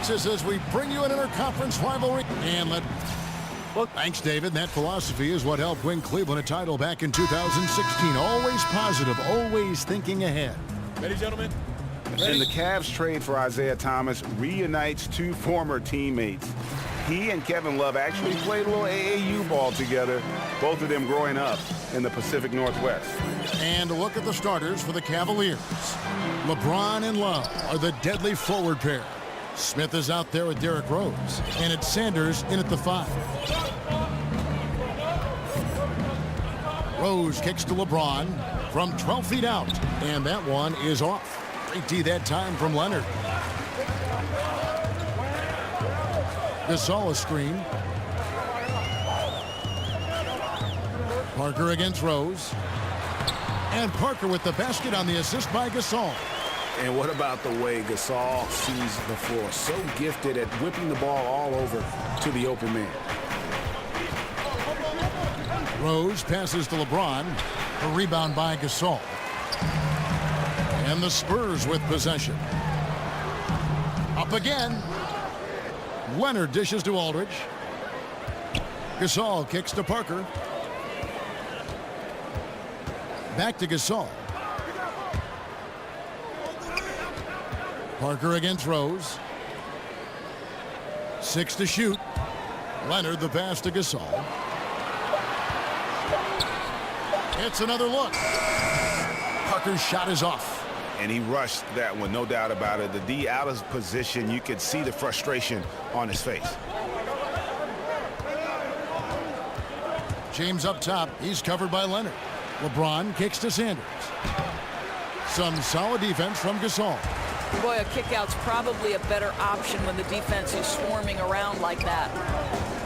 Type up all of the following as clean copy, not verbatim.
Texas as we bring you an interconference rivalry. And thanks, David. That philosophy is what helped win Cleveland a title back in 2016. Always positive, always thinking ahead. Ready, gentlemen? And the Cavs trade for Isaiah Thomas reunites two former teammates. He and Kevin Love actually played a little AAU ball together, both of them growing up in the Pacific Northwest. And a look at the starters for the Cavaliers. LeBron and Love are the deadly forward pair. Smith is out there with Derrick Rose, and it's Sanders in at the 5. Rose kicks to LeBron from 12 feet out, and that one is off. Great D that time from Leonard. Gasol a screen. Parker against Rose. And Parker with the basket on the assist by Gasol. And what about the way Gasol sees the floor? So gifted at whipping the ball all over to the open man. Rose passes to LeBron. A rebound by Gasol. And the Spurs with possession. Up again. Leonard dishes to Aldridge. Gasol kicks to Parker. Back to Gasol. Parker against Rose. 6 to shoot. Leonard the pass to Gasol. It's another look. Parker's shot is off. And he rushed that one, no doubt about it. The D out of position, you could see the frustration on his face. James up top. He's covered by Leonard. LeBron kicks to Sanders. Some solid defense from Gasol. Boy, a kick-out's probably a better option when the defense is swarming around like that.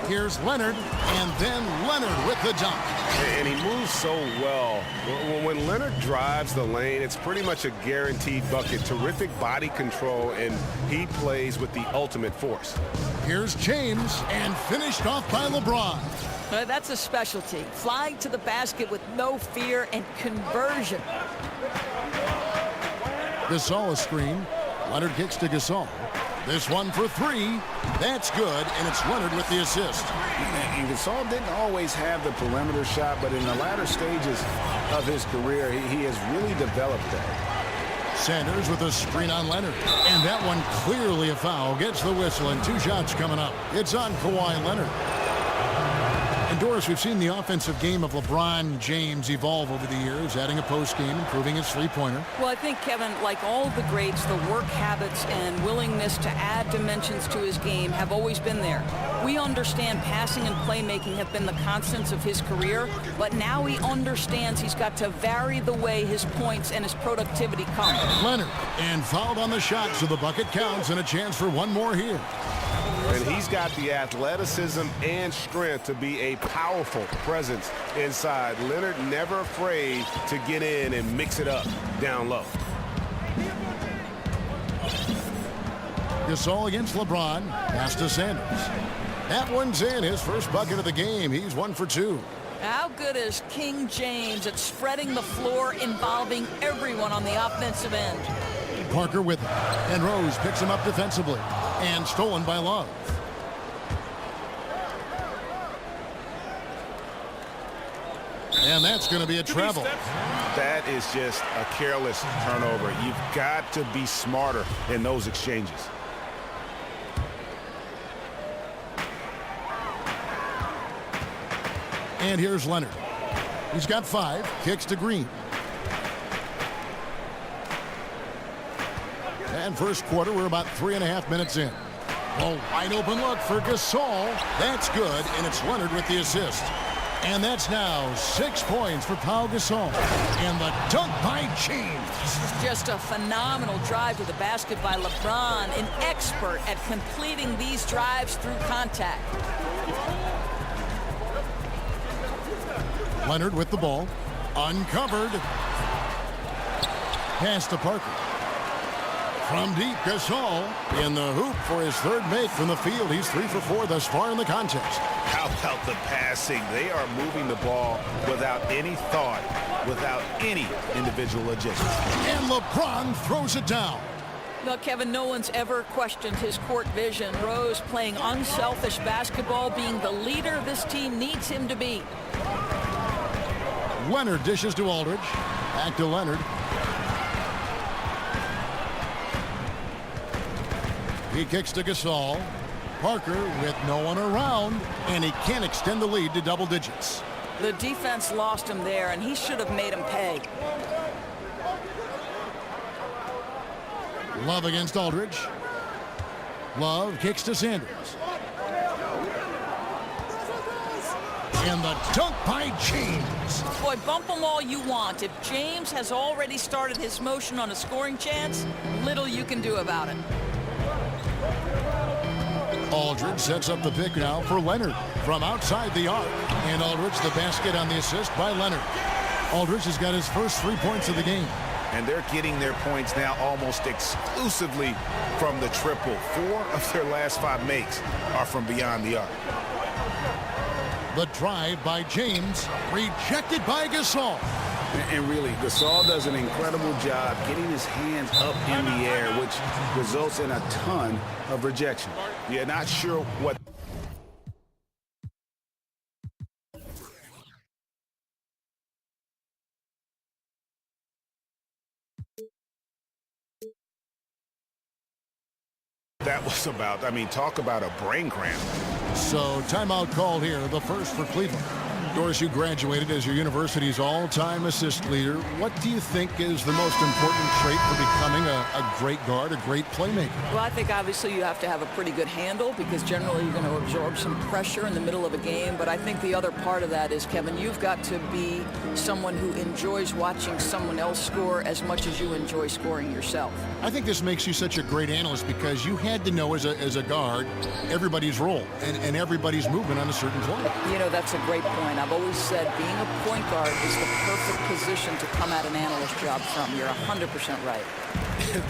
Here's Leonard, and then Leonard with the dunk. And he moves so well. When Leonard drives the lane, it's pretty much a guaranteed bucket. Terrific body control, and he plays with the ultimate force. Here's James, and finished off by LeBron. That's a specialty. Flying to the basket with no fear and conversion. Gasol a screen. Leonard kicks to Gasol. This one for 3. That's good, and it's Leonard with the assist. And Gasol didn't always have the perimeter shot, but in the latter stages of his career, he has really developed that. Sanders with a screen on Leonard. And that one clearly a foul. Gets the whistle, and 2 shots coming up. It's on Kawhi Leonard. And Doris, we've seen the offensive game of LeBron James evolve over the years, adding a post game, improving his three-pointer. Well, I think, Kevin, like all the greats, the work habits and willingness to add dimensions to his game have always been there. We understand passing and playmaking have been the constants of his career, but now he understands he's got to vary the way his points and his productivity come. Leonard, and fouled on the shot, so the bucket counts, and a chance for one more here. And he's got the athleticism and strength to be a powerful presence inside. Leonard never afraid to get in and mix it up down low. Gasol against LeBron. Pass to Sanders. That one's in. His first bucket of the game. He's 1 for 2. How good is King James at spreading the floor, involving everyone on the offensive end? Parker with it. And Rose picks him up defensively. And stolen by Love. And that's going to be a travel. That is just a careless turnover. You've got to be smarter in those exchanges. And here's Leonard. He's got 5. Kicks to Green. And first quarter, we're about 3.5 minutes in. A wide open look for Gasol. That's good, and it's Leonard with the assist. And that's now 6 points for Pau Gasol. And the dunk by James. This is just a phenomenal drive to the basket by LeBron, an expert at completing these drives through contact. Leonard with the ball. Uncovered. Pass to Parker. From deep, Gasol in the hoop for his 3rd make from the field. He's 3 for 4 thus far in the contest. How about the passing? They are moving the ball without any thought, without any individual adjustment. And LeBron throws it down. Well, Kevin, no one's ever questioned his court vision. Rose playing unselfish basketball, being the leader this team needs him to be. Leonard dishes to Aldridge. Back to Leonard. He kicks to Gasol. Parker with no one around, and he can't extend the lead to double digits. The defense lost him there, and he should have made him pay. Love against Aldridge. Love kicks to Sanders. And the dunk by James. Boy, bump them all you want. If James has already started his motion on a scoring chance, little you can do about it. Aldridge sets up the pick now for Leonard from outside the arc. And Aldridge the basket on the assist by Leonard. Aldridge has got his first 3 points of the game. And they're getting their points now almost exclusively from the triple. 4 of their last 5 makes are from beyond the arc. The drive by James, rejected by Gasol. And really, Gasol does an incredible job getting his hands up in the air, which results in a ton of rejection. Yeah, not sure what. That was about. I mean, talk about a brain cramp. So timeout called here, the first for Cleveland. Doris, you graduated as your university's all-time assist leader. What do you think is the most important trait for becoming a great guard, a great playmaker? Well, I think obviously you have to have a pretty good handle because generally you're going to absorb some pressure in the middle of a game. But I think the other part of that is, Kevin, you've got to be someone who enjoys watching someone else score as much as you enjoy scoring yourself. I think this makes you such a great analyst because you had to know as a guard everybody's role and everybody's movement on a certain play. You know, that's a great point. I've always said being a point guard is the perfect position to come at an analyst job from. You're 100% right.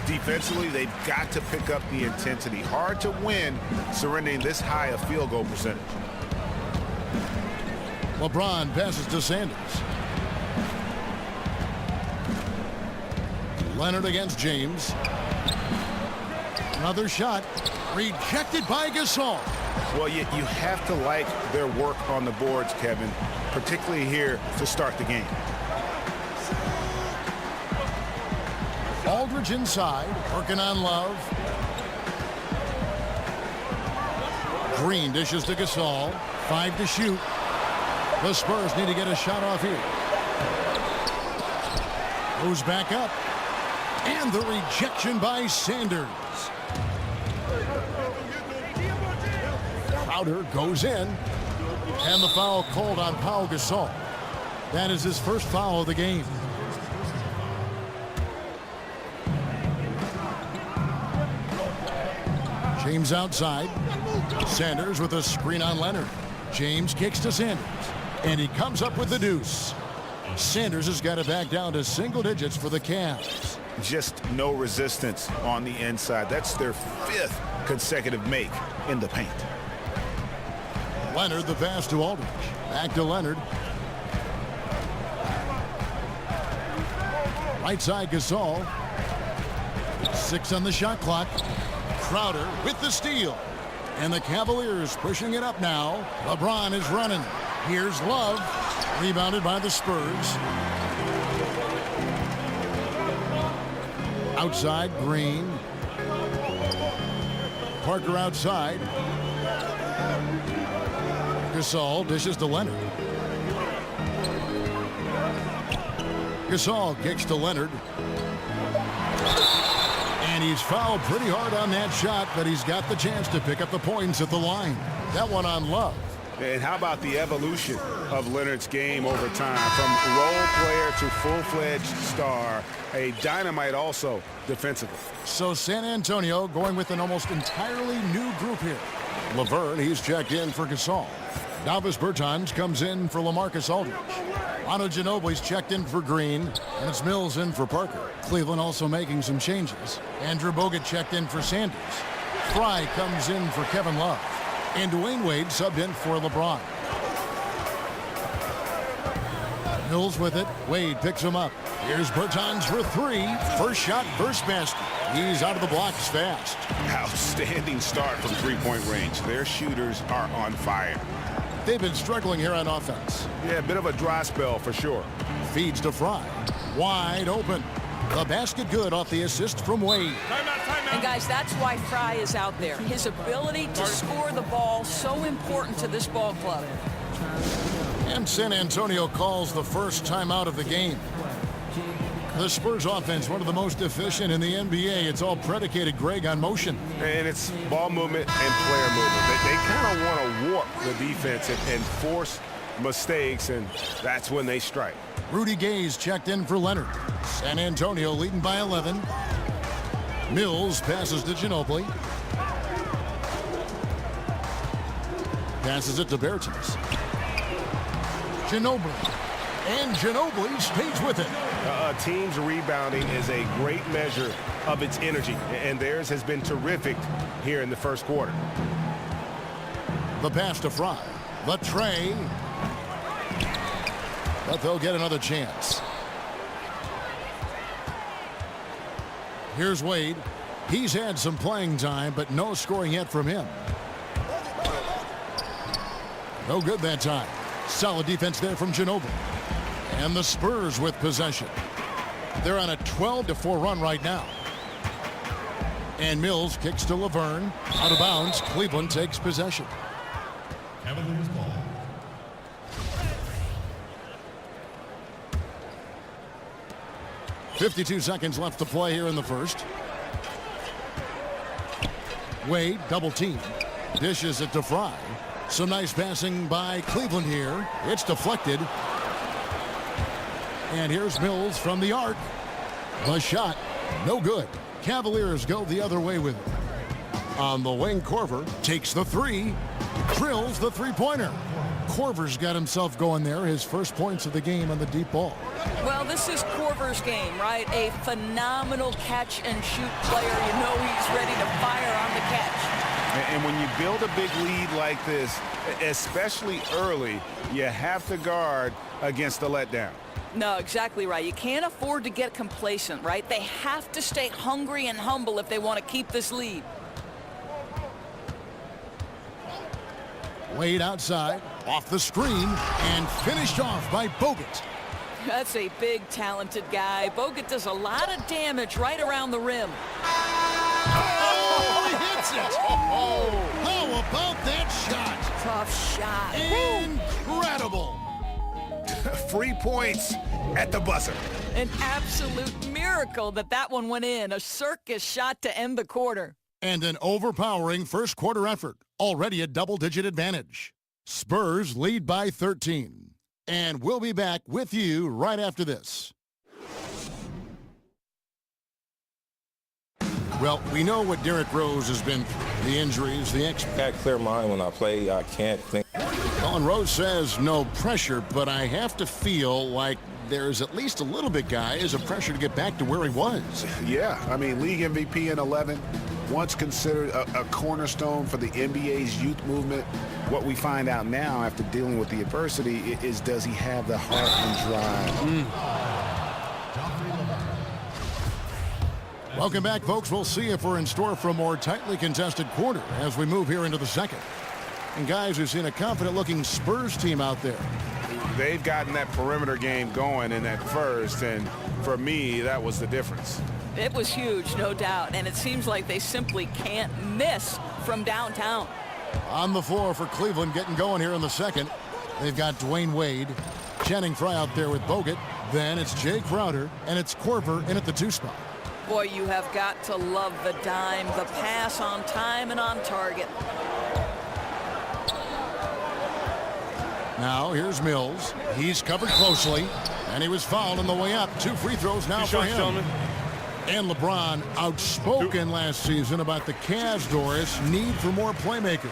Defensively, they've got to pick up the intensity. Hard to win surrendering this high a field goal percentage. LeBron passes to Sanders. Leonard against James. Another shot. Rejected by Gasol. Well, you have to like their work on the boards, Kevin, particularly here to start the game. Aldridge inside, working on Love. Green dishes to Gasol. 5 to shoot. The Spurs need to get a shot off here. Goes back up. And the rejection by Sanders. Crowder goes in. And the foul called on Pau Gasol. That is his first foul of the game. James outside. Sanders with a screen on Leonard. James kicks to Sanders. And he comes up with the deuce. Sanders has got it back down to single digits for the Cavs. Just no resistance on the inside. That's their 5th consecutive make in the paint. Leonard the pass to Aldridge. Back to Leonard. Right side Gasol. 6 on the shot clock. Crowder with the steal. And the Cavaliers pushing it up now. LeBron is running. Here's Love. Rebounded by the Spurs. Outside, Green. Parker outside. Gasol dishes to Leonard. Gasol kicks to Leonard. And he's fouled pretty hard on that shot, but he's got the chance to pick up the points at the line. That one on Love. And how about the evolution of Leonard's game over time? From role player to full-fledged star. A dynamite also defensively. So San Antonio going with an almost entirely new group here. Laverne, he's checked in for Gasol. Davis Bertans comes in for LaMarcus Aldridge. Manu Ginobili's checked in for Green, and it's Mills in for Parker. Cleveland also making some changes. Andrew Bogut checked in for Sanders. Fry comes in for Kevin Love. And Dwayne Wade subbed in for LeBron. Mills with it. Wade picks him up. Here's Bertans for three. First shot, first basket. He's out of the blocks fast. Outstanding start from three-point range. Their shooters are on fire. They've been struggling here on offense. Yeah, a bit of a dry spell for sure. Feeds to Fry. Wide open. The basket good off the assist from Wade. And guys, that's why Fry is out there. His ability to score the ball, so important to this ball club. And San Antonio calls the first timeout of the game. The Spurs offense, one of the most efficient in the NBA. It's all predicated, Greg, on motion. And it's ball movement and player movement. They kind of want to warp the defense and force mistakes, and that's when they strike. Rudy Gay's checked in for Leonard. San Antonio leading by 11. Mills passes to Ginobili. Passes it to Bertans. Ginobili. And Ginobili stays with it. A team's rebounding is a great measure of its energy, and theirs has been terrific here in the first quarter. The pass to Fry. The tray. But they'll get another chance. Here's Wade. He's had some playing time, but no scoring yet from him. No good that time. Solid defense there from Ginobili. And the Spurs with possession. They're on a 12-4 run right now. And Mills kicks to Laverne. Out of bounds. Cleveland takes possession. Cavaliers ball. .52 seconds left to play here in the first. Wade double team. Dishes it to Fry. Some nice passing by Cleveland here. It's deflected. And here's Mills from the arc. The shot, no good. Cavaliers go the other way with it. On the wing, Korver takes the three. Drills the three-pointer. Korver's got himself going there. His first points of the game on the deep ball. Well, this is Korver's game, right? A phenomenal catch-and-shoot player. You know he's ready to fire on the catch. And when you build a big lead like this, especially early, you have to guard against the letdown. No, exactly right. You can't afford to get complacent, right? They have to stay hungry and humble if they want to keep this lead. Wade outside, off the screen, and finished off by Bogut. That's a big, talented guy. Bogut does a lot of damage right around the rim. Oh, he hits it! Oh, how about that shot? Tough shot. Incredible! 3 points at the buzzer. An absolute miracle that one went in. A circus shot to end the quarter. And an overpowering first quarter effort. Already a double-digit advantage. Spurs lead by 13. And we'll be back with you right after this. Well, we know what Derrick Rose has been through. The injuries, the I got a clear mind when I play. I can't think. Colin Rose says no pressure, but I have to feel like there's at least a little bit, guys, of pressure to get back to where he was. Yeah, I mean, league MVP in 11, once considered a cornerstone for the NBA's youth movement. What we find out now after dealing with the adversity is, does he have the heart and drive? Welcome back, folks. We'll see if we're in store for a more tightly contested quarter as we move here into the second. And guys, we've seen a confident-looking Spurs team out there. They've gotten that perimeter game going in that first, and for me, that was the difference. It was huge, no doubt, and it seems like they simply can't miss from downtown. On the floor for Cleveland, getting going here in the second. They've got Dwayne Wade, Channing Frye out there with Bogut. Then it's Jay Crowder, and it's Korver in at the 2 spot. Boy, you have got to love the dime, the pass on time and on target. Now here's Mills. He's covered closely, and he was fouled on the way up. 2 free throws now for him. Gentlemen. And LeBron outspoken last season about the Cavs, Doris, need for more playmakers.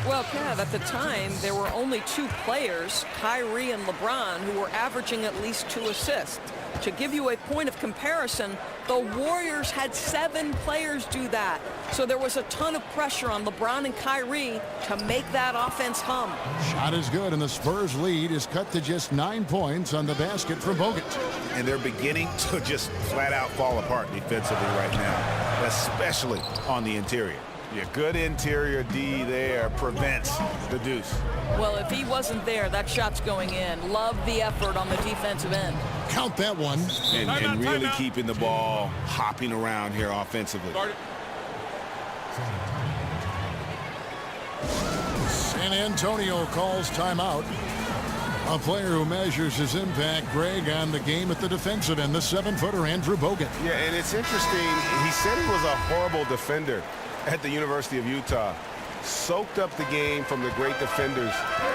Well, Kev, at the time, there were only 2 players, Kyrie and LeBron, who were averaging at least 2 assists. To give you a point of comparison, the Warriors had 7 players do that. So there was a ton of pressure on LeBron and Kyrie to make that offense hum. Shot is good, and the Spurs lead is cut to just 9 points on the basket from Bogut. And they're beginning to just flat out fall apart defensively right now, especially on the interior. Yeah, good interior D there prevents the deuce. Well, if he wasn't there, that shot's going in. Love the effort on the defensive end. Count that one. And really keeping the ball hopping around here offensively. San Antonio calls timeout. A player who measures his impact, Greg, on the game at the defensive end, the 7-footer Andrew Bogut. Yeah, and it's interesting. He said he was a horrible defender at the University of Utah. Soaked up the game from the great defenders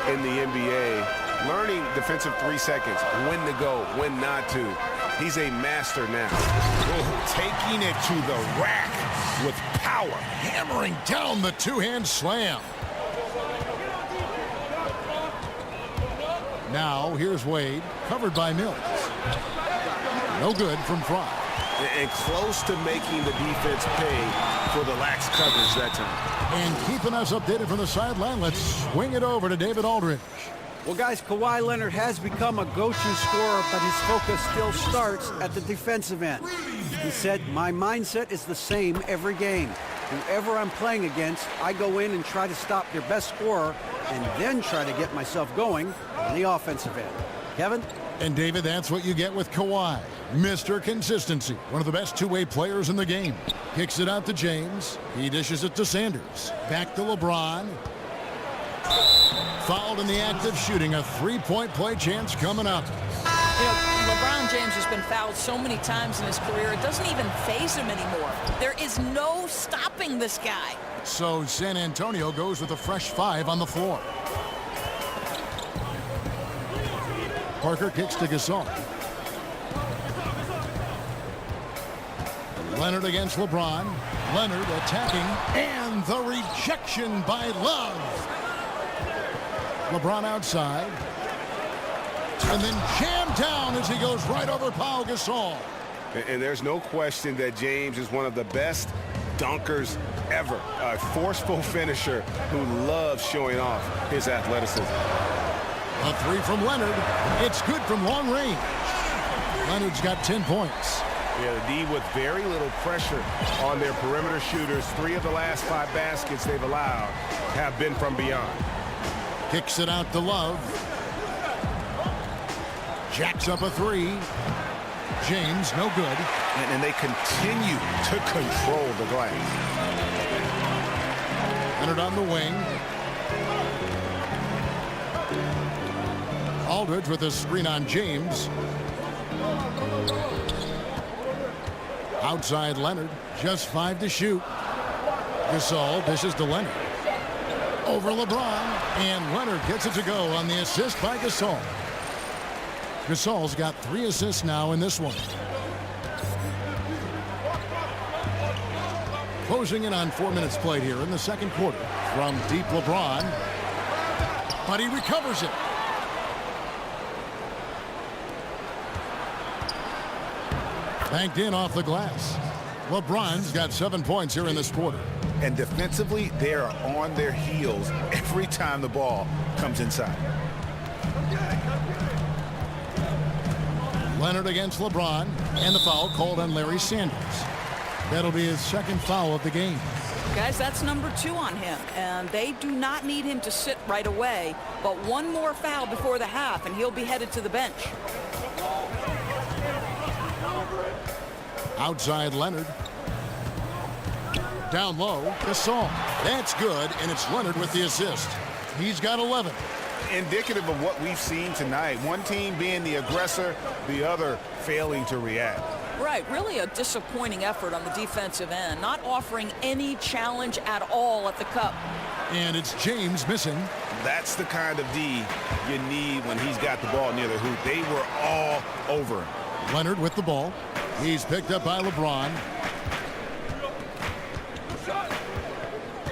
in the NBA. Learning defensive 3 seconds, when to go, when not to. He's a master now. Taking it to the rack with power. Hammering down the two-hand slam. Now, here's Wade, covered by Mills. No good from Fry. And close to making the defense pay for the lax coverage that time. And keeping us updated from the sideline, let's swing it over to David Aldridge. Well, guys, Kawhi Leonard has become a go-to scorer, but his focus still starts at the defensive end. He said, my mindset is the same every game. Whoever I'm playing against, I go in and try to stop their best scorer and then try to get myself going on the offensive end. Kevin? And David, that's what you get with Kawhi. Mr. Consistency, one of the best two-way players in the game. Kicks it out to James. He dishes it to Sanders. Back to LeBron. Fouled in the act of shooting. A three-point play chance coming up. You know, LeBron James has been fouled so many times in his career, it doesn't even faze him anymore. There is no stopping this guy. So San Antonio goes with a fresh 5 on the floor. Parker kicks to Gasol. Leonard against LeBron. Leonard attacking, and the rejection by Love. LeBron outside. And then jammed down as he goes right over Pau Gasol. And there's no question that James is one of the best dunkers ever. A forceful finisher who loves showing off his athleticism. A 3 from Leonard. It's good from long range. Leonard's got 10 points. Yeah, the D with very little pressure on their perimeter shooters. 3 of the last 5 baskets they've allowed have been from beyond. Kicks it out to Love. Jacks up a 3. James, no good. And they continue to control the glass. Leonard on the wing. Aldridge with a screen on James. Outside Leonard, just 5 to shoot. Gasol dishes to Leonard. Over LeBron, and Leonard gets it to go on the assist by Gasol. Gasol's got 3 assists now in this one. Closing in on 4 minutes played here in the second quarter. From deep LeBron, but he recovers it. Banked in off the glass. LeBron's got 7 points here in this quarter. And defensively, they are on their heels every time the ball comes inside. Leonard against LeBron, and the foul called on Larry Sanders. That'll be his second foul of the game. Guys, that's number 2 on him, and they do not need him to sit right away, but one more foul before the half, and he'll be headed to the bench. Outside Leonard. Down low, Gasol. That's good, and it's Leonard with the assist. He's got 11. Indicative of what we've seen tonight. One team being the aggressor, the other failing to react. Right, really a disappointing effort on the defensive end, not offering any challenge at all at the cup. And it's James missing. That's the kind of D you need when he's got the ball near the hoop. They were all over him. Leonard with the ball. He's picked up by LeBron.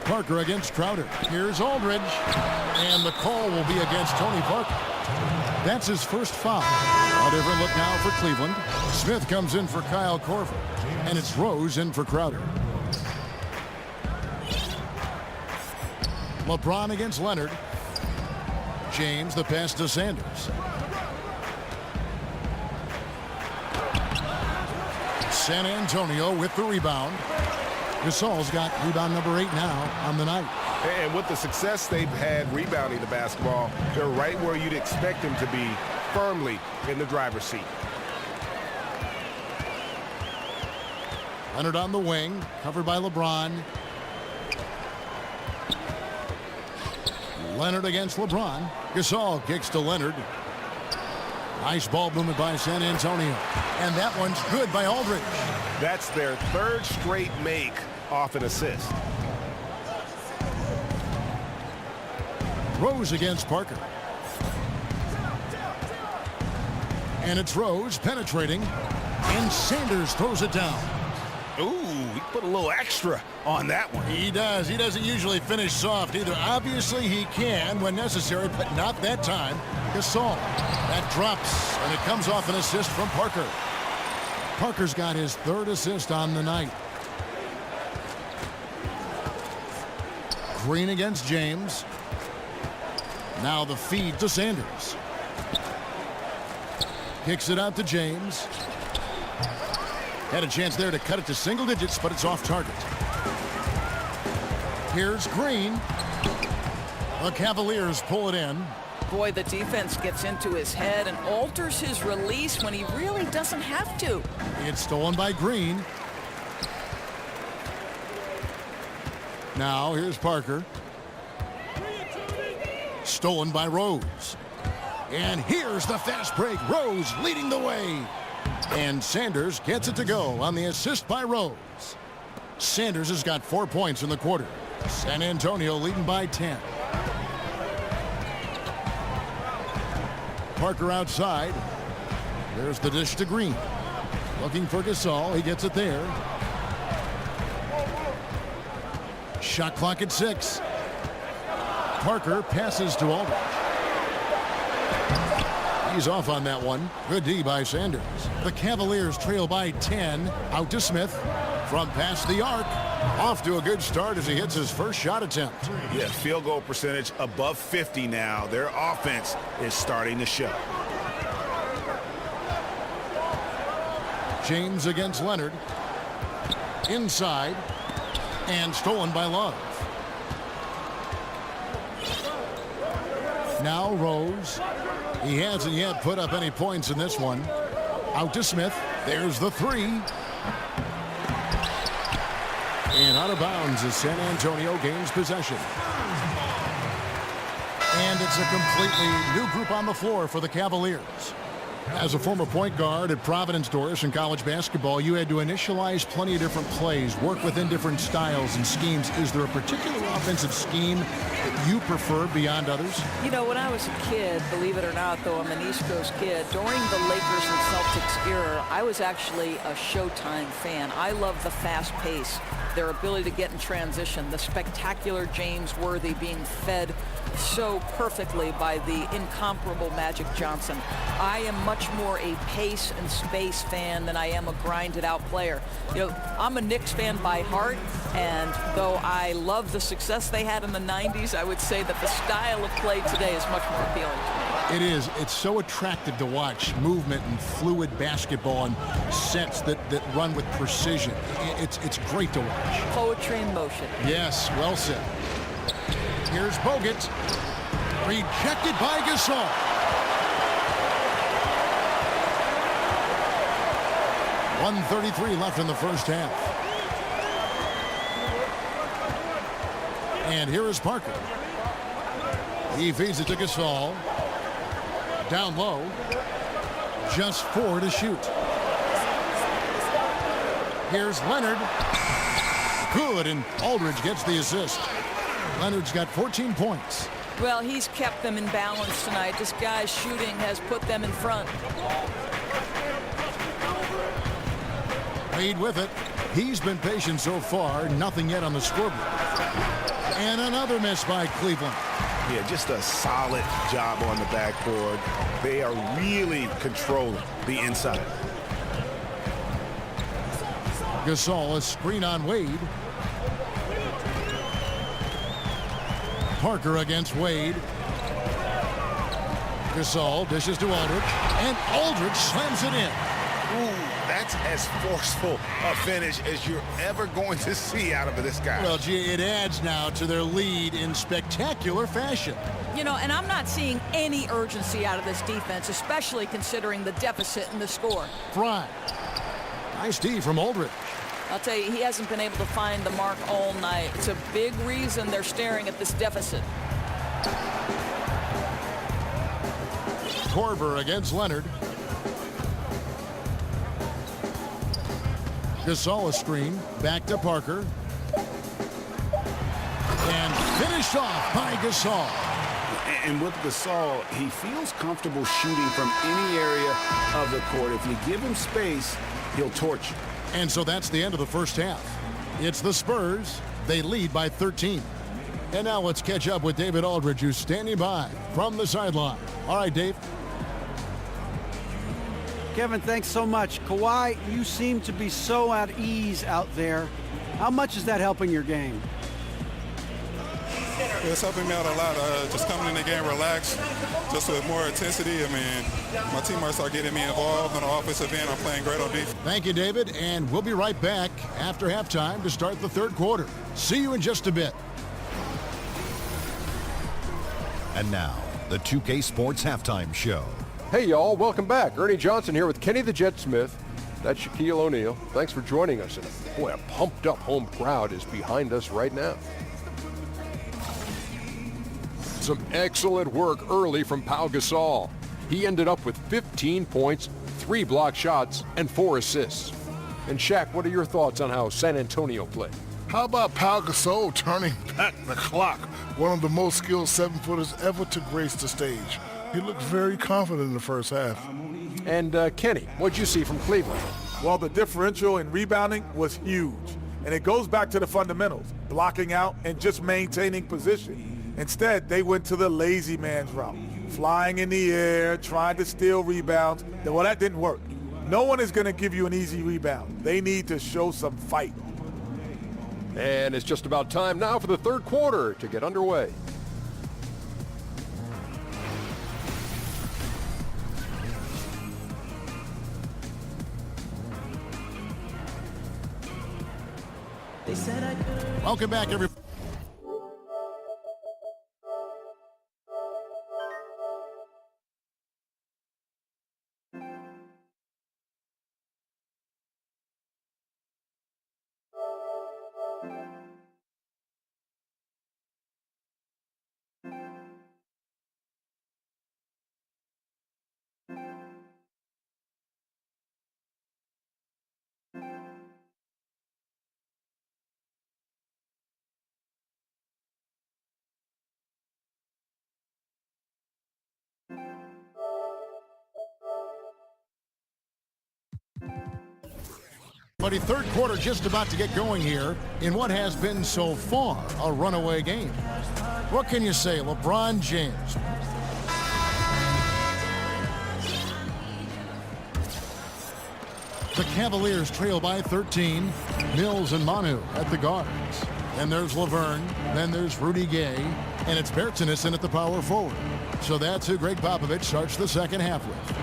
Parker against Crowder. Here's Aldridge. And the call will be against Tony Parker. That's his first foul. A different look now for Cleveland. Smith comes in for Kyle Korver. And it's Rose in for Crowder. LeBron against Leonard. James, the pass to Sanders. San Antonio with the rebound. Gasol's got rebound number 8 now on the night. And with the success they've had rebounding the basketball, they're right where you'd expect them to be, firmly in the driver's seat. Leonard on the wing, covered by LeBron. Leonard against LeBron. Gasol kicks to Leonard. Nice ball movement by San Antonio. And that one's good by Aldridge. That's their third straight make off an assist. Rose against Parker. And it's Rose penetrating. And Sanders throws it down. Ooh, he put a little extra on that one. He does. He doesn't usually finish soft either. Obviously, he can when necessary, but not that time. Gasol. That drops, and it comes off an assist from Parker. Parker's got his third assist on the night. Green against James. Now the feed to Sanders. Kicks it out to James. Had a chance there to cut it to single digits, but it's off target. Here's Green. The Cavaliers pull it in. Boy, the defense gets into his head and alters his release when he really doesn't have to. It's stolen by Green. Now here's Parker. Stolen by Rose. And here's the fast break. Rose leading the way. And Sanders gets it to go on the assist by Rose. Sanders has got 4 points in the quarter. San Antonio leading by 10. Parker outside. There's the dish to Green. Looking for Gasol. He gets it there. Shot clock at 6. Parker passes to Aldridge. He's off on that one. Good D by Sanders. The Cavaliers trail by 10. Out to Smith. From past the arc. Off to a good start as he hits his first shot attempt. Yeah, field goal percentage above 50 now. Their offense is starting to show. James against Leonard. Inside. And stolen by Love. Now Rose. He hasn't yet put up any points in this one. Out to Smith. There's the 3. And out of bounds as San Antonio gains possession. And it's a completely new group on the floor for the Cavaliers. As a former point guard at Providence Doris in college basketball, you had to initialize plenty of different plays, work within different styles and schemes. Is there a particular offensive scheme that you prefer beyond others? You know, when I was a kid, believe it or not, though I'm an East Coast kid, during the Lakers and Celtics era, I was actually a Showtime fan. I love the fast pace, their ability to get in transition, the spectacular James Worthy being fed so perfectly by the incomparable Magic Johnson. I am much more a pace and space fan than I am a grinded out player. You know, I'm a Knicks fan by heart, and though I love the success they had in the 90s, I would say that the style of play today is much more appealing to me. It is. It's so attractive to watch movement and fluid basketball and sets that run with precision. It's great to watch. Poetry in motion. Yes, well said. Here's Bogut. Rejected by Gasol. .133 left in the first half. And here is Parker. He feeds it to Gasol. Down low. Just 4 to shoot. Here's Leonard. Good, and Aldridge gets the assist. Leonard's got 14 points. Well, he's kept them in balance tonight. This guy's shooting has put them in front. Reed with it. He's been patient so far. Nothing yet on the scoreboard. And another miss by Cleveland. Yeah, just a solid job on the backboard. They are really controlling the inside. Gasol, a screen on Wade. Parker against Wade. Gasol dishes to Aldridge, and Aldridge slams it in. Ooh, that's as forceful a finish as you're ever going to see out of this guy. Well, gee, it adds now to their lead in spectacular fashion. You know, and I'm not seeing any urgency out of this defense, especially considering the deficit in the score. Fry. Nice D from Aldridge. I'll tell you, he hasn't been able to find the mark all night. It's a big reason they're staring at this deficit. Korver against Leonard. Gasol a screen. Back to Parker. And finished off by Gasol. And with Gasol, he feels comfortable shooting from any area of the court. If you give him space, he'll torch you. And so that's the end of the first half. It's the Spurs. They lead by 13. And now let's catch up with David Aldridge, who's standing by from the sideline. All right, Dave. Kevin, thanks so much. Kawhi, you seem to be so at ease out there. How much is that helping your game? It's helping me out a lot. Just coming in the game relaxed, just with more intensity. I mean, my teammates are getting me involved on the offensive end. I'm playing great on defense. Thank you, David. And we'll be right back after halftime to start the third quarter. See you in just a bit. And now, the 2K Sports Halftime Show. Hey, y'all. Welcome back. Ernie Johnson here with Kenny the Jet Smith. That's Shaquille O'Neal. Thanks for joining us. And boy, a pumped-up home crowd is behind us right now. Some excellent work early from Pau Gasol. He ended up with 15 points, 3 block shots, and 4 assists. And Shaq, what are your thoughts on how San Antonio played? How about Pau Gasol turning back the clock? One of the most skilled 7-footers ever to grace the stage. He looked very confident in the first half. And Kenny, what'd you see from Cleveland? Well, the differential in rebounding was huge. And it goes back to the fundamentals, blocking out and just maintaining position. Instead, they went to the lazy man's route, flying in the air, trying to steal rebounds. Well, that didn't work. No one is going to give you an easy rebound. They need to show some fight. And it's just about time now for the third quarter to get underway. Welcome back, everybody. But the third quarter just about to get going here in what has been so far a runaway game. What can you say, LeBron James? The Cavaliers trail by 13. Mills and Manu at the guards. Then there's Laverne. Then there's Rudy Gay. And it's Bertinason at the power forward. So that's who Greg Popovich starts the second half with.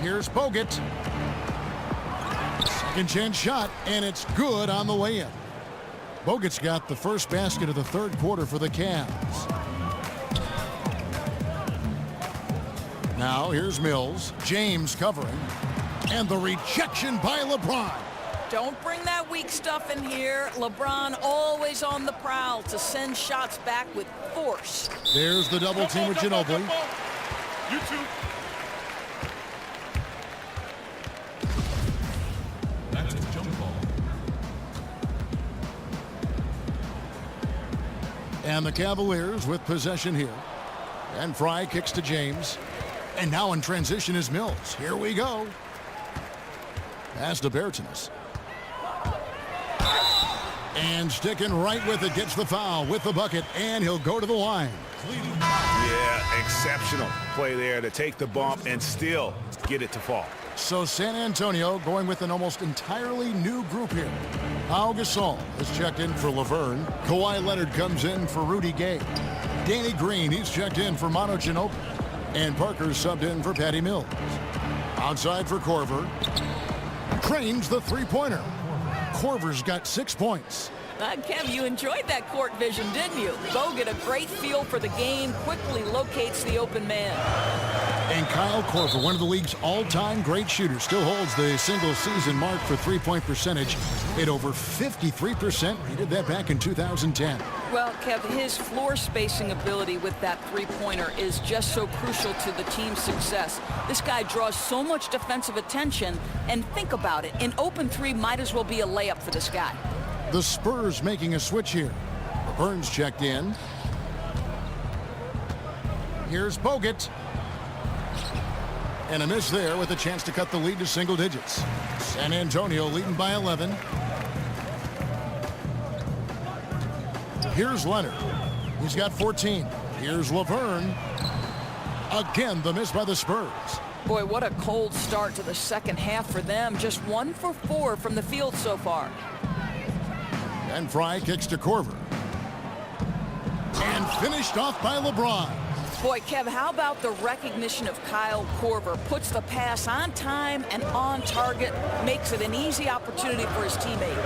Here's Bogut. Second chance shot, and it's good on the way in. Bogut's got the first basket of the third quarter for the Cavs. Now here's Mills. James covering. And the rejection by LeBron. Don't bring that weak stuff in here. LeBron always on the prowl to send shots back with force. There's the double team with Ginobili. You too. That's a jump ball. And the Cavaliers with possession here. And Fry kicks to James. And now in transition is Mills. Here we go. Pass to Bertinason. And sticking right with it, gets the foul with the bucket, and he'll go to the line. Yeah, exceptional play there to take the bump and still get it to fall. So San Antonio going with an almost entirely new group here. Pau Gasol is checked in for Laverne. Kawhi Leonard comes in for Rudy Gay. Danny Green, he's checked in for Manu Ginobili. And Parker's subbed in for Patty Mills. Outside for Korver. Cranes the three-pointer. Korver's got 6 points. Kev, you enjoyed that court vision, didn't you? Bogut, a great feel for the game, quickly locates the open man. And Kyle Korver, one of the league's all-time great shooters, still holds the single-season mark for three-point percentage at over 53%. He did that back in 2010. Well, Kev, his floor spacing ability with that three-pointer is just so crucial to the team's success. This guy draws so much defensive attention, and think about it. An open three might as well be a layup for this guy. The Spurs making a switch here. Burns checked in. Here's Bogut. And a miss there with a chance to cut the lead to single digits. San Antonio leading by 11. Here's Leonard. He's got 14. Here's Laverne. Again, the miss by the Spurs. Boy, what a cold start to the second half for them. Just 1 for 4 from the field so far. And Fry kicks to Korver. And finished off by LeBron. Boy, Kev, how about the recognition of Kyle Korver? Puts the pass on time and on target, makes it an easy opportunity for his teammate.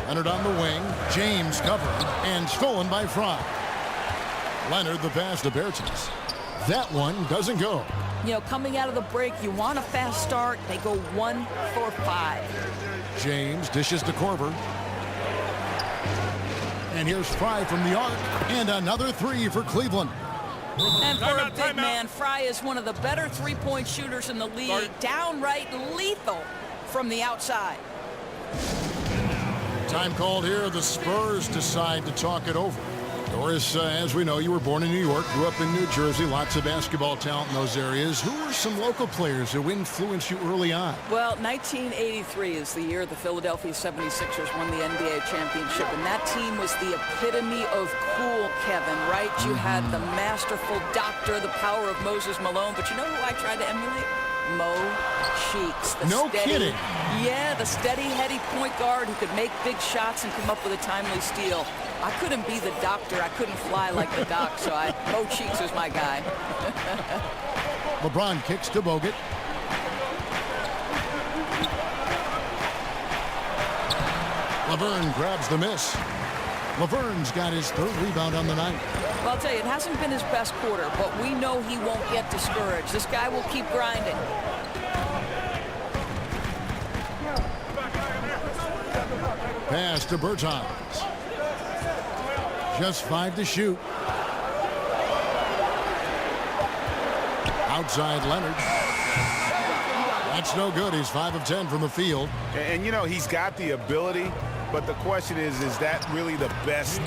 Leonard on the wing. James covered and stolen by Fry. Leonard the pass to Bertans. That one doesn't go. You know, coming out of the break, you want a fast start. They go 1 for 5. James dishes to Korver. And here's Fry from the arc. And another three for Cleveland. And for a big man, Fry is one of the better three-point shooters in the league. Downright lethal from the outside. Time called here. The Spurs decide to talk it over. Doris, as we know, you were born in New York, grew up in New Jersey, lots of basketball talent in those areas. Who were some local players who influenced you early on? Well, 1983 is the year the Philadelphia 76ers won the NBA championship, and that team was the epitome of cool, Kevin, right? You had the masterful doctor, the power of Moses Malone, but you know who I tried to emulate? Mo Cheeks. No kidding. Yeah, the steady, heady point guard who could make big shots and come up with a timely steal. I couldn't be the doctor. I couldn't fly like the doc, so Mo Cheeks was my guy. LeBron kicks to Bogut. Laverne grabs the miss. Laverne's got his third rebound on the night. Well, I'll tell you, it hasn't been his best quarter, but we know he won't get discouraged. This guy will keep grinding. Pass to Bertans. Just 5 to shoot. Outside Leonard. That's no good. He's 5 of 10 from the field. And you know, he's got the ability, but the question is that really the best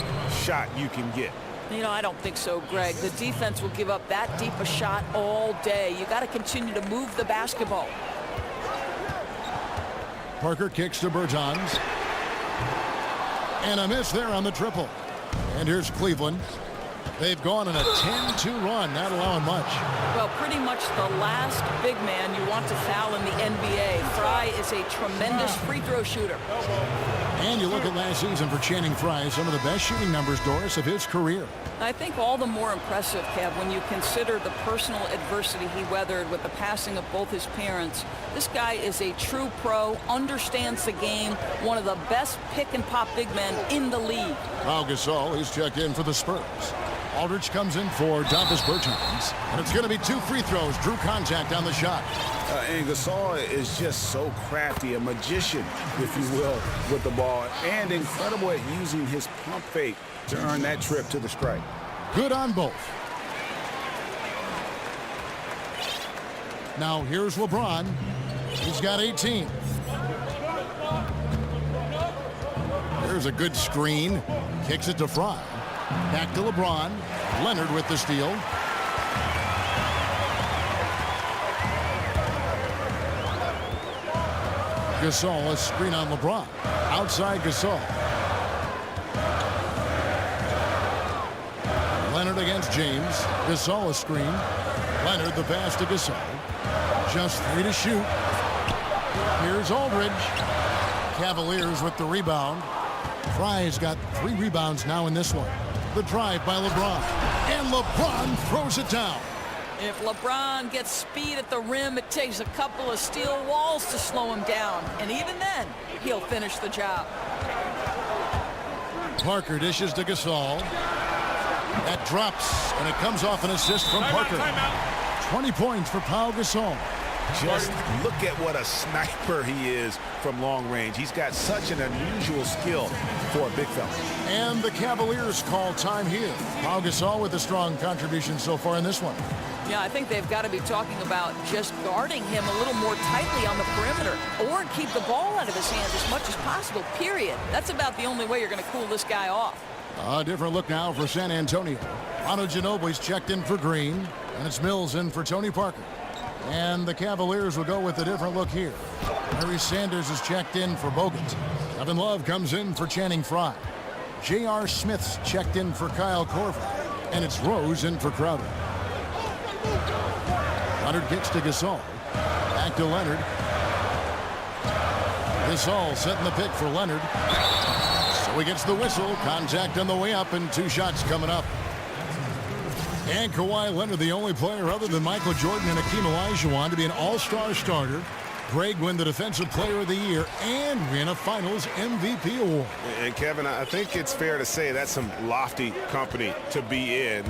shot you can get? You know, I don't think so, Greg. The defense will give up that deep a shot all day. You got to continue to move the basketball. Parker kicks to Bertans. And a miss there on the triple. And here's Cleveland. They've gone on a 10-2 run, not allowing much. Well, pretty much the last big man you want to foul in the NBA. Fry is a tremendous free throw shooter. And you look at last season for Channing Frye, some of the best shooting numbers, Doris, of his career. I think all the more impressive, Kev, when you consider the personal adversity he weathered with the passing of both his parents. This guy is a true pro, understands the game, one of the best pick-and-pop big men in the league. Pau Gasol, he's checked in for the Spurs. Aldridge comes in for Davis Bertans. And it's going to be 2 free throws. Drew contact on the shot. And Gasol is just so crafty, a magician, if you will, with the ball. And incredible at using his pump fake to earn that trip to the strike. Good on both. Now here's LeBron. He's got 18. There's a good screen. Kicks it to Fry. Back to LeBron. Leonard with the steal. Gasol, a screen on LeBron. Outside Gasol. Leonard against James. Gasol a screen. Leonard the pass to Gasol. Just 3 to shoot. Here's Aldridge. Cavaliers with the rebound. Fry's got 3 rebounds now in this one. The drive by LeBron. And LeBron throws it down. If LeBron gets speed at the rim, it takes a couple of steel walls to slow him down. And even then, he'll finish the job. Parker dishes to Gasol. That drops, and it comes off an assist from Parker. 20 points for Pau Gasol. Just look at what a sniper he is from long range. He's got such an unusual skill for a big fella. And the Cavaliers call time here. Pau Gasol with a strong contribution so far in this one. Yeah, I think they've got to be talking about just guarding him a little more tightly on the perimeter or keep the ball out of his hands as much as possible, period. That's about the only way you're going to cool this guy off. A different look now for San Antonio. Manu Ginobili's checked in for Green, and it's Mills in for Tony Parker. And the Cavaliers will go with a different look here. Larry Sanders is checked in for Bogut. Kevin Love comes in for Channing Frye. J.R. Smith's checked in for Kyle Korver. And it's Rose in for Crowder. Leonard gets to Gasol. Back to Leonard. Gasol setting the pick for Leonard. So he gets the whistle. Contact on the way up and 2 shots coming up. And Kawhi Leonard, the only player other than Michael Jordan and Hakeem Olajuwon to be an all-star starter. Greg win the Defensive Player of the Year and win a Finals MVP award. And Kevin, I think it's fair to say that's some lofty company to be in.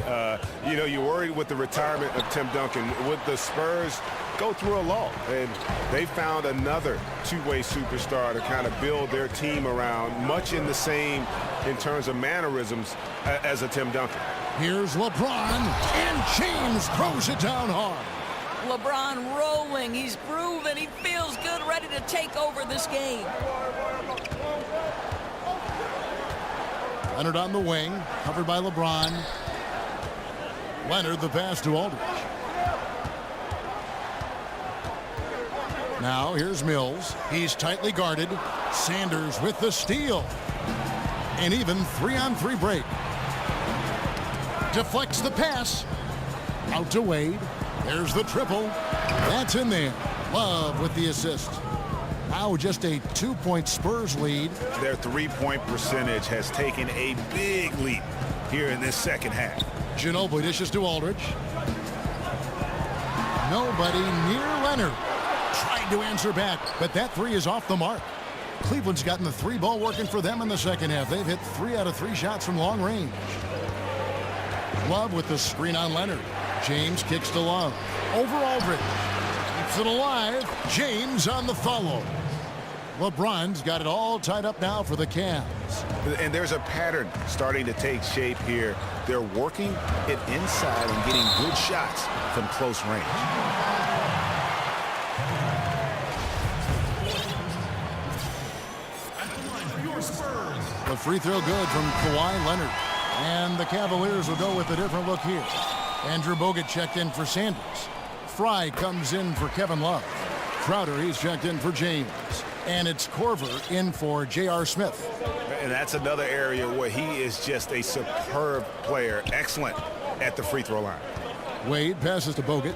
You know, you're worried with the retirement of Tim Duncan. Would the Spurs go through a lull? And they found another two-way superstar to kind of build their team around, much in the same in terms of mannerisms as a Tim Duncan. Here's LeBron, and James throws it down hard. LeBron rolling, he's grooving, he feels good, ready to take over this game. Leonard on the wing, covered by LeBron. Leonard the pass to Aldridge. Now here's Mills. He's tightly guarded. Sanders with the steal. And even 3-on-3 break. Deflects the pass. Out to Wade. There's the triple. That's in there. Love with the assist. Now just a 2-point Spurs lead. Their 3-point percentage has taken a big leap here in this second half. Ginobili dishes to Aldridge. Nobody near Leonard. Trying to answer back, but that 3 is off the mark. Cleveland's gotten the 3 ball working for them in the second half. They've hit 3 out of 3 shots from long range. Love with the screen on Leonard. James kicks to Love. Over Aldridge. Keeps it alive. James on the follow. LeBron's got it all tied up now for the Cavs. And there's a pattern starting to take shape here. They're working it inside and getting good shots from close range. The free throw good from Kawhi Leonard. And the Cavaliers will go with a different look here. Andrew Bogut checked in for Sanders. Fry comes in for Kevin Love. Crowder, he's checked in for James. And it's Korver in for J.R. Smith. And that's another area where he is just a superb player. Excellent at the free throw line. Wade passes to Bogut.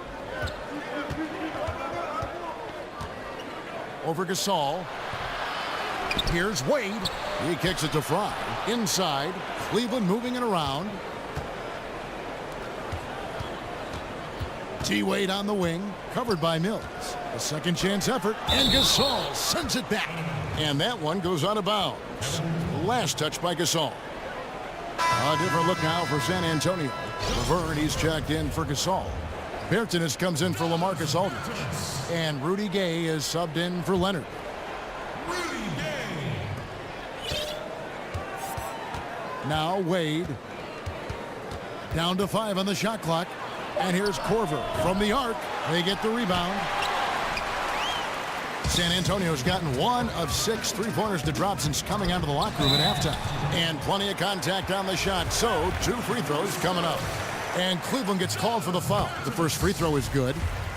Over Gasol. Here's Wade. He kicks it to Fry. Inside. Cleveland moving it around. T-Wade on the wing. Covered by Mills. A second chance effort. And Gasol sends it back. And that one goes out of bounds. Last touch by Gasol. A different look now for San Antonio. Laverne, he's checked in for Gasol. Bertans comes in for LaMarcus Aldridge. And Rudy Gay is subbed in for Leonard. Now Wade. Down to 5 on the shot clock. And here's Korver from the arc. They get the rebound. San Antonio's gotten 1 of 6 3-pointers to drop since coming out of the locker room at halftime. And plenty of contact on the shot. So 2 free throws coming up. And Cleveland gets called for the foul. The first free throw is good.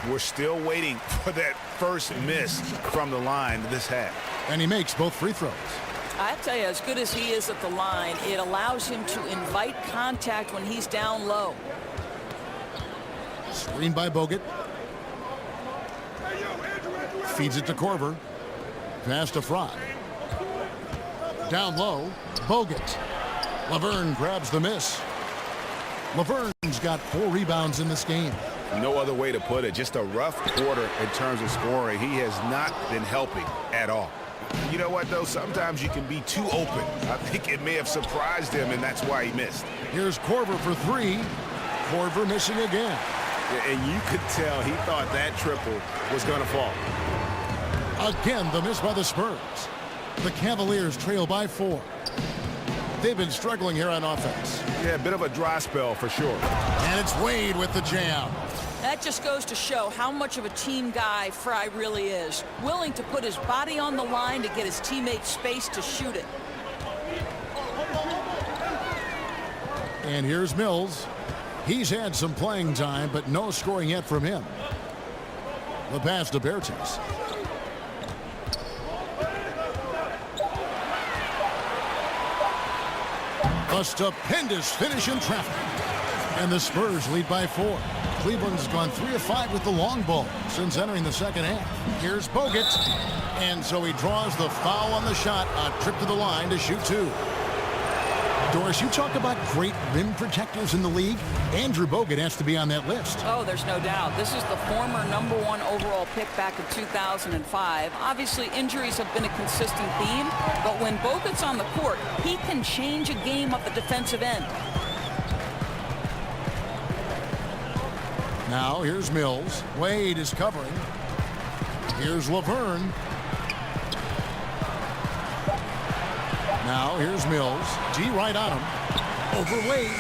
we're still waiting for that first miss from the line this half. And he makes both free throws. I tell you, as good as he is at the line, it allows him to invite contact when he's down low. Screen by Bogut. Feeds it to Korver. Pass to Fry. Down low, Bogut. Laverne grabs the miss. Laverne's got 4 rebounds in this game. No other way to put it. Just a rough quarter in terms of scoring. He has not been helping at all. You know what, though? Sometimes you can be too open. I think it may have surprised him, and that's why he missed. Here's Korver for 3. Korver missing again. And you could tell he thought that triple was going to fall. Again, the miss by the Spurs. The Cavaliers trail by 4. They've been struggling here on offense. Yeah, a bit of a dry spell for sure. And it's Wade with the jam. That just goes to show how much of a team guy Fry really is. Willing to put his body on the line to get his teammates space to shoot it. And here's Mills. He's had some playing time, but no scoring yet from him. The pass to Bertens. A stupendous finish in traffic. And the Spurs lead by 4. Cleveland's gone 3 of 5 with the long ball since entering the second half. Here's Bogut. And so he draws the foul on the shot. A trip to the line to shoot 2. Doris, you talk about great rim protectors in the league. Andrew Bogut has to be on that list. Oh, there's no doubt. This is the former #1 overall pick back in 2005. Obviously, injuries have been a consistent theme, but when Bogut's on the court, he can change a game at the defensive end. Now, here's Mills. Wade is covering. Here's Laverne. Now, here's Mills. D right on him. Over Wade.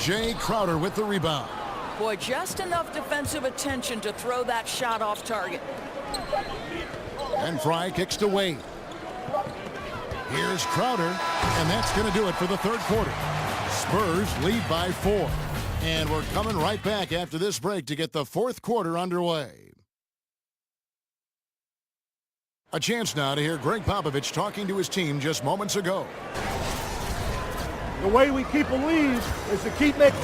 Jay Crowder with the rebound. Boy, just enough defensive attention to throw that shot off target. And Fry kicks to Wade. Here's Crowder, and that's going to do it for the third quarter. Spurs lead by 4. And we're coming right back after this break to get the fourth quarter underway. A chance now to hear Greg Popovich talking to his team just moments ago. The way we keep a lead is to keep making.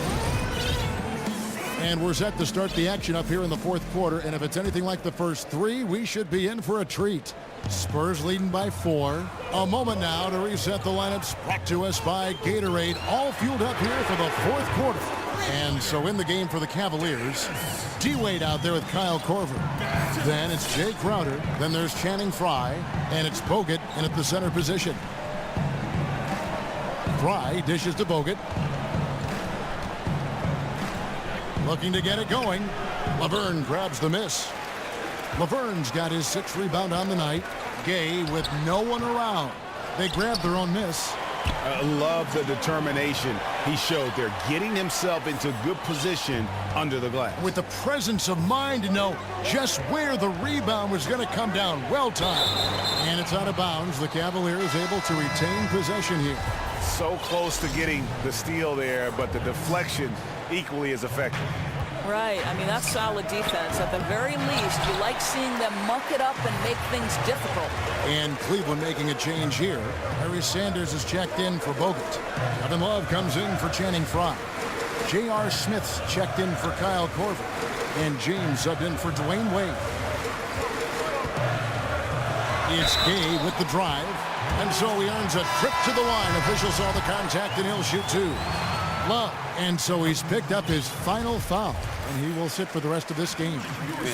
And we're set to start the action up here in the fourth quarter. And if it's anything like the first 3, we should be in for a treat. Spurs leading by 4. A moment now to reset the lineups. Brought to us by Gatorade. All fueled up here for the fourth quarter. And so in the game for the Cavaliers, D-Wade out there with Kyle Korver. Then it's Jay Crowder. Then there's Channing Frye. And it's Bogut in at the center position. Frye dishes to Bogut. Looking to get it going. Laverne grabs the miss. Laverne's got his 6th rebound on the night. Gay with no one around. They grab their own miss. I love the determination he showed there, getting himself into good position under the glass. With the presence of mind to know just where the rebound was going to come down. Well timed. And it's out of bounds. The Cavaliers able to retain possession here. So close to getting the steal there, but the deflection equally as effective. Right. I mean, that's solid defense. At the very least, you like seeing them muck it up and make things difficult. And Cleveland making a change here. Harry Sanders is checked in for Bogut. Kevin Love comes in for Channing Frye. J.R. Smith's checked in for Kyle Korver. And James subbed in for Dwayne Wade. It's Gay with the drive. And so he earns a trip to the line. Officials saw the contact and he'll shoot 2. Love. And so he's picked up his final foul. And he will sit for the rest of this game.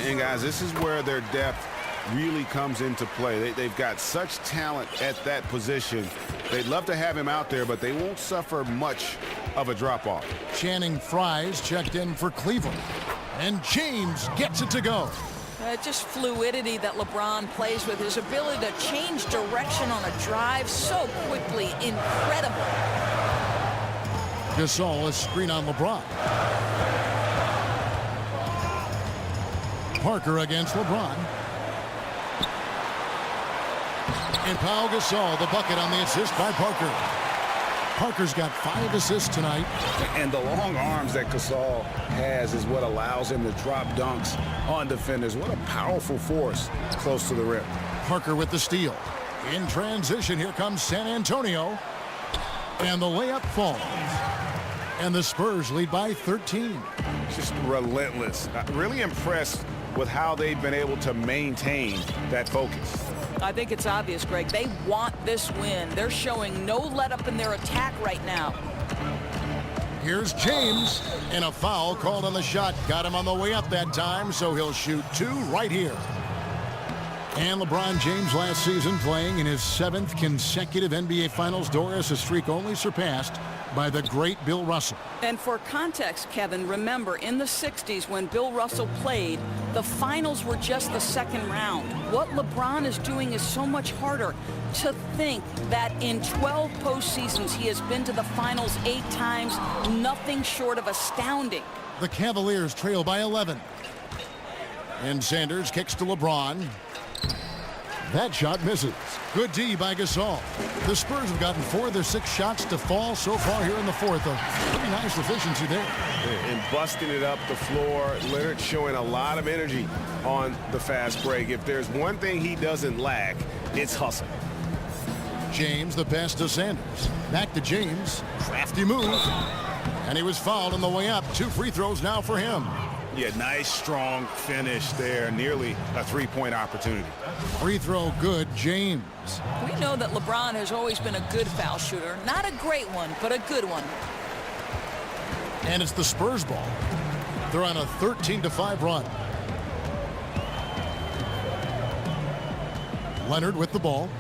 And guys, this is where their depth really comes into play. They've got such talent at that position. They'd love to have him out there, but they won't suffer much of a drop-off. Channing Frye's checked in for Cleveland. And James gets it to go. Just fluidity that LeBron plays with. His ability to change direction on a drive so quickly. Incredible. Gasol is screen on LeBron. Parker against LeBron. And Pau Gasol, the bucket on the assist by Parker. Parker's got 5 assists tonight. And the long arms that Gasol has is what allows him to drop dunks on defenders. What a powerful force close to the rim. Parker with the steal. In transition, here comes San Antonio. And the layup falls. And the Spurs lead by 13. Just relentless. Really impressed with how they've been able to maintain that focus. I think it's obvious, Greg. They want this win. They're showing no let-up in their attack right now. Here's James, and a foul called on the shot. Got him on the way up that time, so he'll shoot 2 right here. And LeBron James last season playing in his 7th consecutive NBA Finals Doris, a streak only surpassed by the great Bill Russell. And for context, Kevin, remember in the 60s when Bill Russell played, the finals were just the second round. What LeBron is doing is so much harder. To think that in 12 postseasons he has been to the finals 8 times, nothing short of astounding. The Cavaliers trail by 11. And Sanders kicks to LeBron. That shot misses. Good D by Gasol. The Spurs have gotten 4 of their 6 shots to fall so far here in the 4th. A pretty nice efficiency there. And busting it up the floor. Leonard showing a lot of energy on the fast break. If there's one thing he doesn't lack, it's hustle. James, the pass to Sanders. Back to James. Crafty move. And he was fouled on the way up. 2 free throws now for him. Yeah, nice, strong finish there. Nearly a 3-point opportunity. Free throw good, James. We know that LeBron has always been a good foul shooter. Not a great one, but a good one. And it's the Spurs ball. They're on a 13-5 run. Leonard with the ball.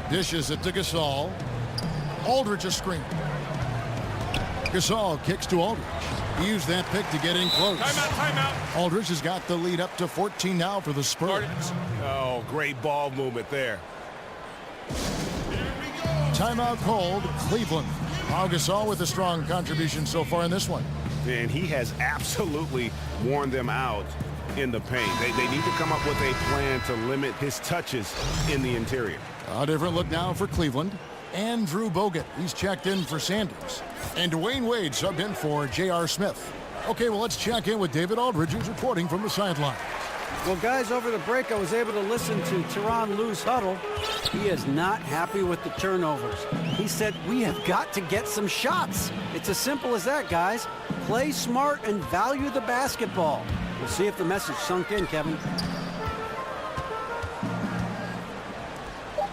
Dishes it to Gasol. Aldridge a screen. Gasol kicks to Aldridge. He used that pick to get in close. Timeout. Aldridge has got the lead up to 14 now for the Spurs. Oh, great ball movement there. Timeout called, Cleveland. Pau Gasol with a strong contribution so far in this one. And he has absolutely worn them out in the paint. They need to come up with a plan to limit his touches in the interior. A different look now for Cleveland. Andrew Bogut, he's checked in for Sanders. And Dwayne Wade subbed in for J.R. Smith. Okay, well, let's check in with David Aldridge, who's reporting from the sideline. Well, guys, over the break, I was able to listen to Tyronn Lue's huddle. He is not happy with the turnovers. He said, we have got to get some shots. It's as simple as that, guys. Play smart and value the basketball. We'll see if the message sunk in, Kevin.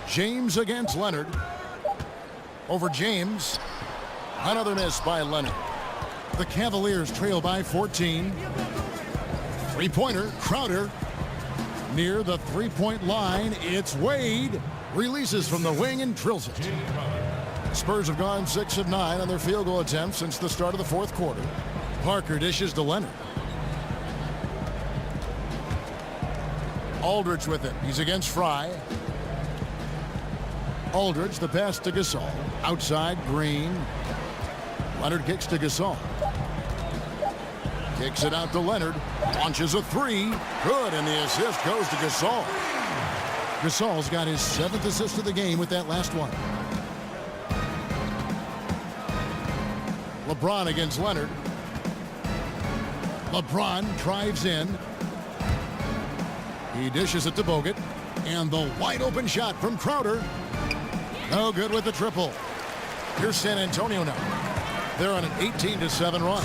James against Leonard. Over James. Another miss by Leonard. The Cavaliers trail by 14. Three-pointer, Crowder. Near the three-point line, it's Wade. Releases from the wing and drills it. Spurs have gone 6 of 9 on their field goal attempts since the start of the 4th quarter. Parker dishes to Leonard. Aldridge with it. He's against Fry. Aldridge, the pass to Gasol. Outside, Green. Leonard kicks to Gasol. Kicks it out to Leonard. Launches a 3. Good, and the assist goes to Gasol. Gasol's got his 7th assist of the game with that last one. LeBron against Leonard. LeBron drives in. He dishes it to Bogut. And the wide open shot from Crowder. No good with the triple. Here's San Antonio now. They're on an 18-7 run.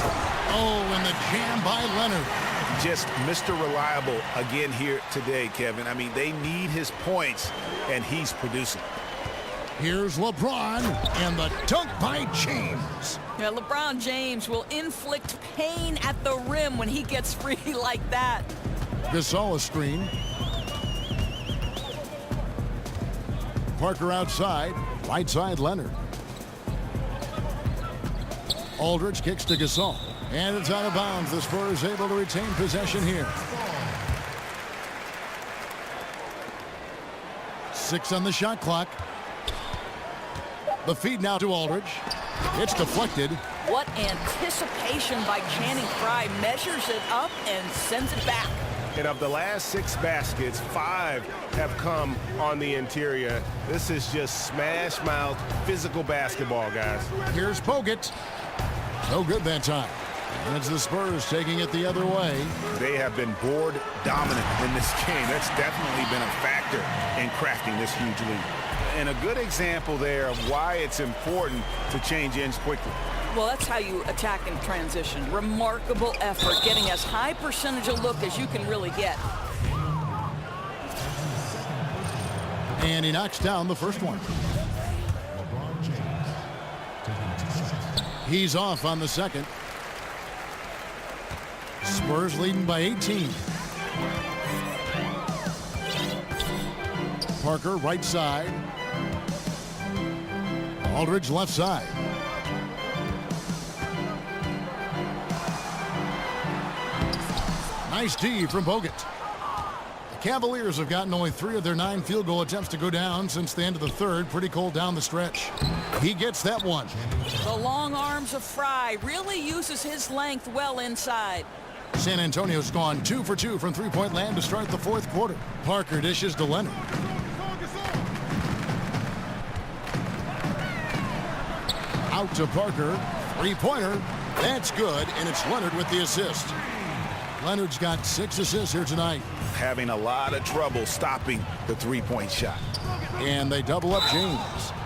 Oh, and the jam by Leonard. Just Mr. Reliable again here today, Kevin. I mean, they need his points, and he's producing. Here's LeBron, and the dunk by James. Yeah, LeBron James will inflict pain at the rim when he gets free like that. Gasol a screen. Parker outside. Right side, Leonard. Aldridge kicks to Gasol. And it's out of bounds. The Spurs able to retain possession here. 6 on the shot clock. The feed now to Aldridge. It's deflected. What anticipation by Channing Frye. Measures it up and sends it back. And of the last 6 baskets, 5 have come on the interior. This is just smash mouth physical basketball, guys. Here's Bogut. No good that time. And it's the Spurs taking it the other way. They have been board dominant in this game. That's definitely been a factor in crafting this huge lead. And a good example there of why it's important to change ends quickly. Well, that's how you attack in transition. Remarkable effort, getting as high percentage a look as you can really get. And he knocks down the first one. He's off on the second. Spurs leading by 18. Parker right side. Aldridge left side. Nice D from Bogut. The Cavaliers have gotten only 3 of their 9 field goal attempts to go down since the end of the third. Pretty cold down the stretch. He gets that one. The long arms of Fry really uses his length well inside. San Antonio's gone 2 for 2 from three-point land to start the fourth quarter. Parker dishes to Leonard. Out to Parker. Three-pointer. That's good, and it's Leonard with the assist. Leonard's got 6 assists here tonight. Having a lot of trouble stopping the three-point shot. And they double up James.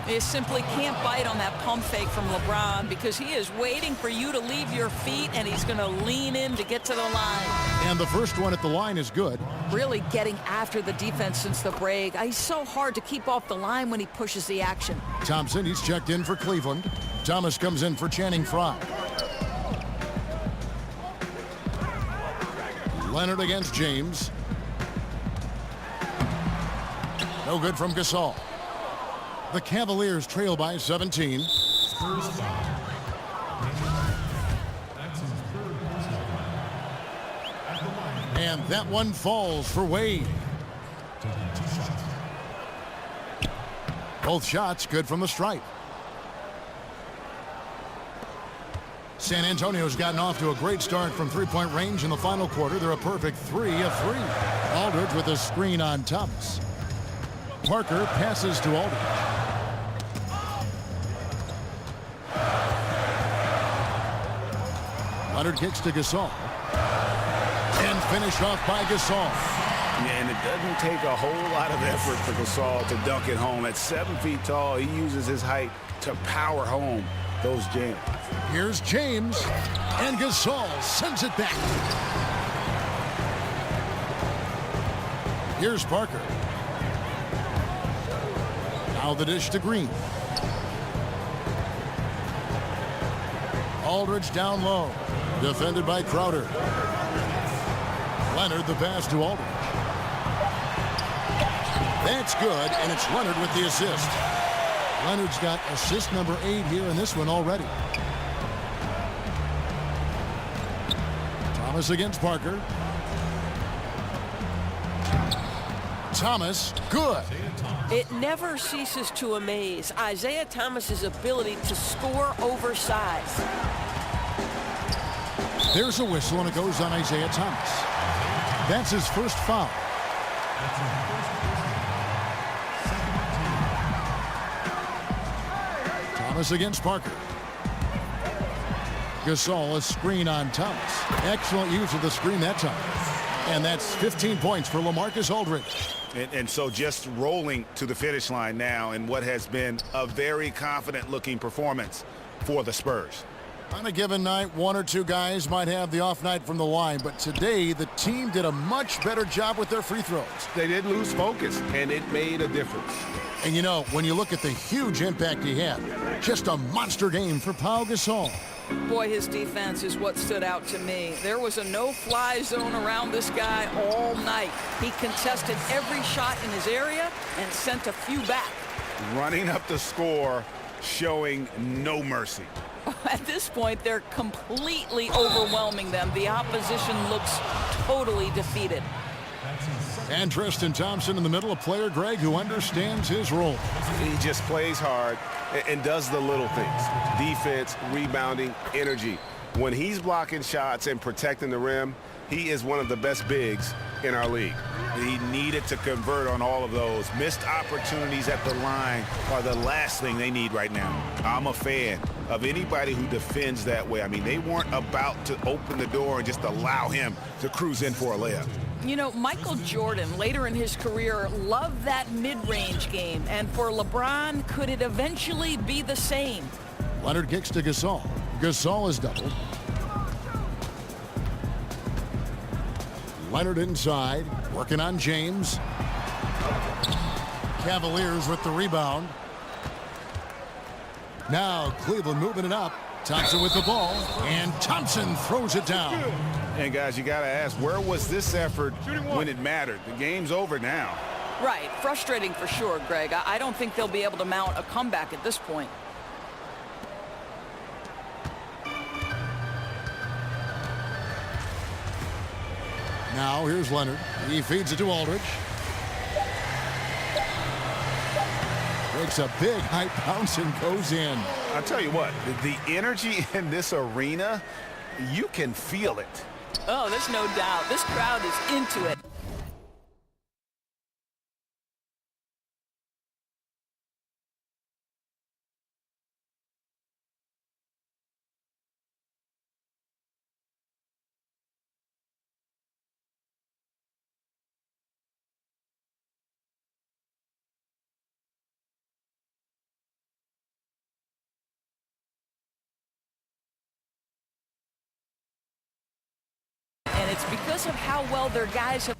You simply can't bite on that pump fake from LeBron because he is waiting for you to leave your feet, and he's going to lean in to get to the line. And the first one at the line is good. Really getting after the defense since the break. He's so hard to keep off the line when he pushes the action. Thompson, he's checked in for Cleveland. Thomas comes in for Channing Frye. Leonard against James. No good from Gasol. The Cavaliers trail by 17. Spurs foul. That's his third personal foul. At the line. And that one falls for Wade. Taking 2 shots. Both shots good from the stripe. San Antonio's gotten off to a great start from three-point range in the final quarter. They're a perfect 3 of 3. Aldridge with a screen on Thomas. Parker passes to Aldridge. Leonard kicks to Gasol. And finished off by Gasol. And it doesn't take a whole lot of effort for Gasol to dunk it home. At 7 feet tall, he uses his height to power home those jams. Here's James. And Gasol sends it back. Here's Parker. Now the dish to Green. Aldridge down low. Defended by Crowder. Leonard the pass to Aldridge. That's good, and it's Leonard with the assist. Leonard's got assist number 8 here in this one already. Thomas against Parker. Thomas, good. It never ceases to amaze Isaiah Thomas's ability to score oversized. There's a whistle, and it goes on Isaiah Thomas. That's his first foul. Thomas against Parker. Gasol, a screen on Thomas. Excellent use of the screen that time. And that's 15 points for LaMarcus Aldridge. And so just rolling to the finish line now in what has been a very confident-looking performance for the Spurs. On a given night, 1 or 2 guys might have the off night from the line, but today the team did a much better job with their free throws. They did lose focus, and it made a difference. And you know, when you look at the huge impact he had, just a monster game for Pau Gasol. Boy, his defense is what stood out to me. There was a no-fly zone around this guy all night. He contested every shot in his area and sent a few back. Running up the score, showing no mercy. At this point, they're completely overwhelming them. The opposition looks totally defeated. And Tristan Thompson in the middle, a player, Greg, who understands his role. He just plays hard and does the little things. Defense, rebounding, energy. When he's blocking shots and protecting the rim, He is one of the best bigs in our league. He needed to convert on all of those. Missed opportunities at the line are the last thing they need right now. I'm a fan of anybody who defends that way. I mean, they weren't about to open the door and just allow him to cruise in for a layup. You know, Michael Jordan, later in his career, loved that mid-range game. And for LeBron, could it eventually be the same? Leonard kicks to Gasol. Gasol is doubled. Leonard inside, working on James. Cavaliers with the rebound. Now Cleveland moving it up. Thompson with the ball, and Thompson throws it down. And guys, you got to ask, where was this effort when it mattered? The game's over now. Right, frustrating for sure, Greg. I don't think they'll be able to mount a comeback at this point. Now here's Leonard. He feeds it to Aldridge. Takes a big high bounce and goes in. I'll tell you what, the energy in this arena, you can feel it. Oh, there's no doubt. This crowd is into it. And it's because of how well their guys have